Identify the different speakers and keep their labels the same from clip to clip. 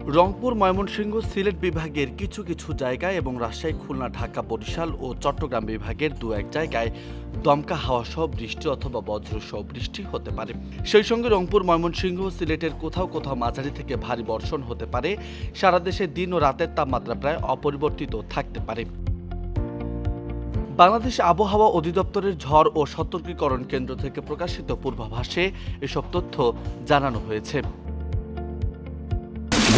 Speaker 1: রংপুর, ময়মনসিংহ, সিলেট বিভাগের কিছু কিছু জায়গায় এবং রাজশাহী, খুলনা, ঢাকা, বরিশাল ও চট্টগ্রাম বিভাগের দু-এক জায়গায় দমকা হাওয়াসহ বৃষ্টি অথবা বজ্রসহ বৃষ্টি হতে পারে। সেই সঙ্গে রংপুর, ময়মনসিংহ, সিলেটের কোথাও কোথাও মাঝারি থেকে ভারী বর্ষণ হতে পারে। সারা দেশে দিন ও রাতের তাপমাত্রা প্রায় অপরিবর্তিত থাকতে পারে। বাংলাদেশ আবহাওয়া অধিদপ্তরের ঝড় ও সতর্কীকরণ কেন্দ্র থেকে প্রকাশিত পূর্বাভাসে এসব তথ্য জানানো হয়েছে।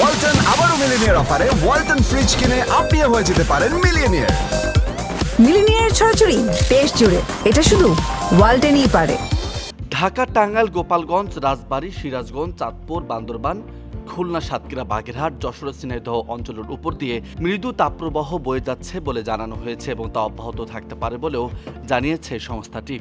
Speaker 2: ওয়ালটন আবারও মিলিনিয়ার অফারে ওয়ালটন ফ্রিজ কিনে আপনিও হয়ে যেতে পারেন মিলিয়নিয়ার।
Speaker 3: মিলিনিয়ার ছড়াছড়ি দেশ জুড়ে, এটা শুধু ওয়ালটেনই পারে।
Speaker 1: ঢাকা, টাঙ্গাইল, গোপালগঞ্জ, রাজবাড়ী, সিরাজগঞ্জ, চাঁদপুর, বান্দরবান, খুলনা, সাতক্ষীরা, বাগেরহাট, যশোর, ঝিনাইদহ অঞ্চলের উপর দিয়ে মৃদু তাপপ্রবাহ বয়ে যাচ্ছে বলে জানানো হয়েছে এবং তা অব্যাহত থাকতে পারে বলেও জানিয়েছে সংস্থাটি।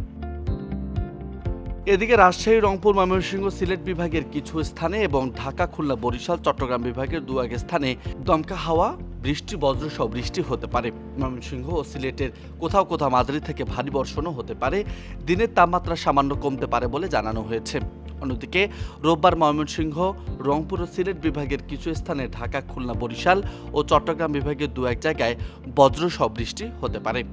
Speaker 1: এদিকে রাজশাহী, রংপুর, ময়মনসিংহ, সিলেট বিভাগের কিছু স্থানে এবং ঢাকা, খুলনা, বরিশাল, চট্টগ্রাম বিভাগের দু-এক স্থানে দমকা হাওয়া, বৃষ্টি, বজ্রসহ বৃষ্টি হতে পারে। ময়মনসিংহ ও সিলেটের কোথাও কোথাও মাঝারি থেকে ভারী বর্ষণও হতে পারে। দিনের তাপমাত্রা সামান্য কমতে পারে বলে জানানো হয়েছে। অন্যদিকে রোববার ময়মনসিংহ, রংপুর ও সিলেট বিভাগের কিছু স্থানে ঢাকা, খুলনা, বরিশাল ও চট্টগ্রাম বিভাগের দু-এক জায়গায় বজ্রসহ বৃষ্টি হতে পারে।